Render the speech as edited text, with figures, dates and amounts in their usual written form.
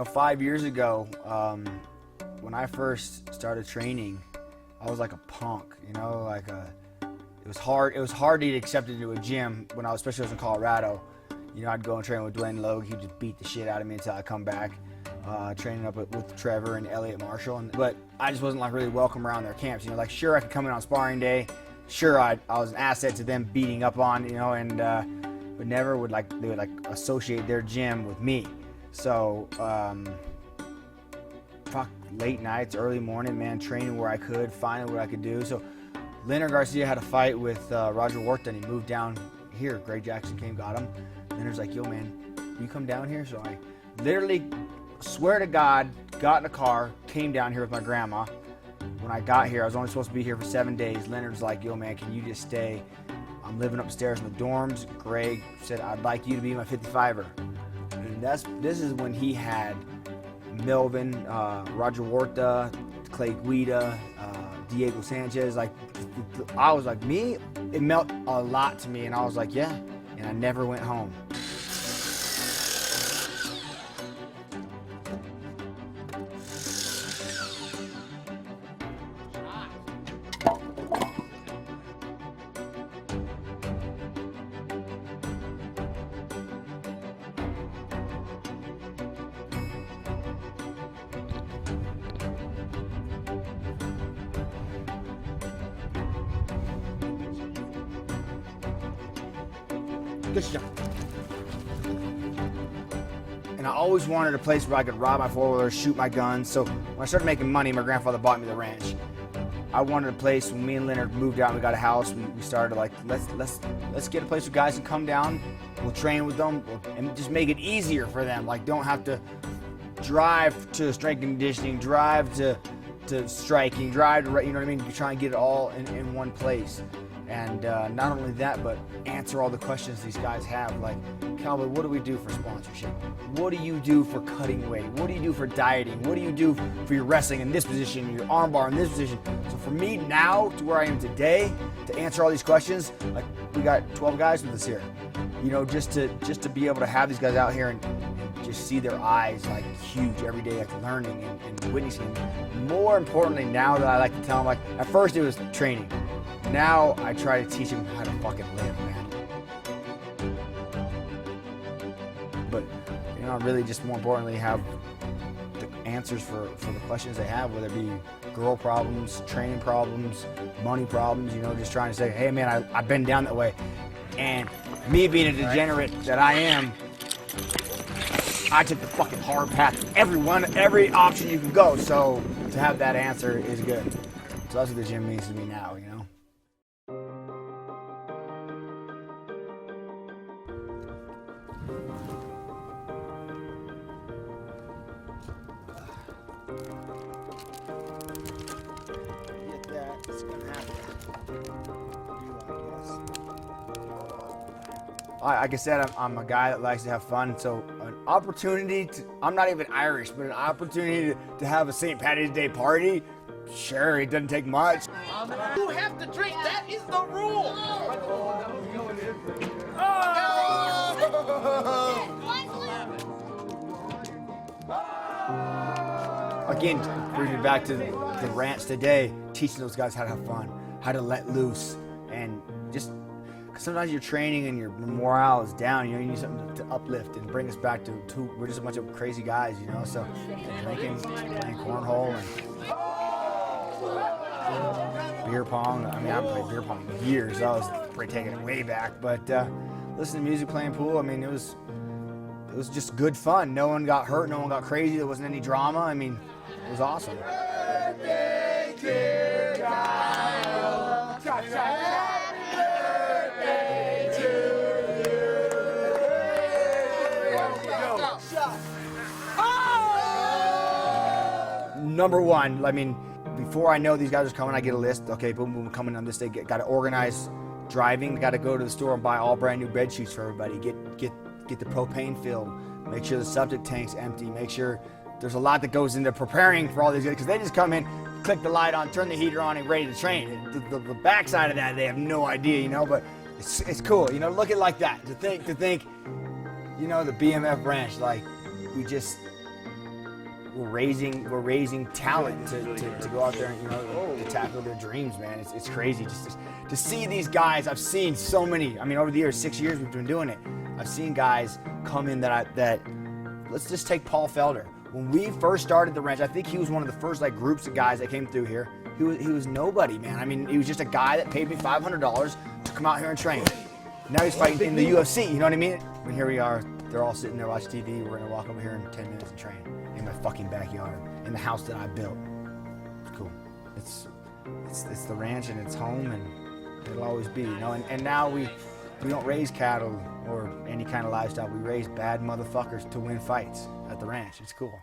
5 years ago, when I first started training, I was like a punk, it was hard to get accepted into a gym when especially when I was in Colorado. I'd go and train with Dwayne Logue. He'd just beat the shit out of me until I come back, training up with Trevor and Elliot Marshall. But I just wasn't really welcome around their camps. Sure, I could come in on sparring day. Sure, I was an asset to them beating up on, but never would they would associate their gym with me. So, late nights, early morning, man, training where I could, finding what I could do. So, Leonard Garcia had a fight with Roger Huerta, and he moved down here. Greg Jackson came, got him. Leonard's like, yo, man, will you come down here? So I literally, swear to God, got in a car, came down here with my grandma. When I got here, I was only supposed to be here for 7 days. Leonard's like, yo, man, can you just stay? I'm living upstairs in the dorms. Greg said, I'd like you to be my 55er. And this is when he had Melvin, Roger Huerta, Clay Guida, Diego Sanchez. I was like, me? It meant a lot to me, and I was like, yeah. And I never went home. Good shot. And I always wanted a place where I could ride my four-wheeler, shoot my guns. So when I started making money, my grandfather bought me the ranch. I wanted a place. When me and Leonard moved out and we got a house, we started let's get a place where guys can come down. We'll train with them and just make it easier for them. Don't have to drive to strength and conditioning, drive to striking, drive to, you know what I mean? You try and get it all in one place. And not only that, but answer all the questions these guys have. Cowboy, what do we do for sponsorship? What do you do for cutting weight? What do you do for dieting? What do you do for your wrestling in this position, your armbar in this position? So for me now, to where I am today, to answer all these questions, we got 12 guys with us here. Just to be able to have these guys out here and just see their eyes huge every day, learning and witnessing. More importantly, now that I like to tell them, at first it was training. Now I try to teach them how to fucking live, man. But really just more importantly have the answers for the questions they have, whether it be girl problems, training problems, money problems, just trying to say, hey man, I've been down that way. And me being a degenerate that I am, I took the fucking hard path. Every option you can go. So to have that answer is good. So that's what the gym means to me now, Like I said, I'm a guy that likes to have fun, so an opportunity I'm not even Irish, but an opportunity to have a St. Patty's Day party, sure, it doesn't take much. You have to drink, that is the rule! Again, brings me back to the ranch today, teaching those guys how to have fun, how to let loose, and just sometimes you're training and your morale is down, you need something to uplift and bring us back to we're just a bunch of crazy guys, so drinking, playing cornhole and beer pong. I haven't played beer pong in years, so I was probably taking it way back, but listening to music, playing pool, it was just good fun. No one got hurt, no one got crazy, there wasn't any drama, it was awesome. Birthday, dear Kyle. Number one, before I know these guys are coming, I get a list. Okay, boom, boom, coming on this day. Got to organize driving. Got to go to the store and buy all brand new bed sheets for everybody. Get the propane filled. Make sure the septic tank's empty. Make sure there's a lot that goes into preparing for all these guys, because they just come in, click the light on, turn the heater on, and ready to train. The backside of that, they have no idea, but it's cool. Look at it like that. To think, the BMF branch, we're raising talent to go out there and, you know, to tackle their dreams, man. It's crazy just to see these guys. I've seen so many. I mean, over the years, 6 years we've been doing it. I've seen guys come in that let's just take Paul Felder. When we first started the ranch, I think he was one of the first like groups of guys that came through here. He was nobody, man. I mean, he was just a guy that paid me $500 to come out here and train. Now he's fighting in the UFC, you know what I mean? And here we are, they're all sitting there watching TV. We're gonna walk over here in 10 minutes and train in my fucking backyard, in the house that I built. It's cool. It's the ranch and it's home, and it'll always be, you know. And now we don't raise cattle or any kind of livestock. We raise bad motherfuckers to win fights at the ranch. It's cool.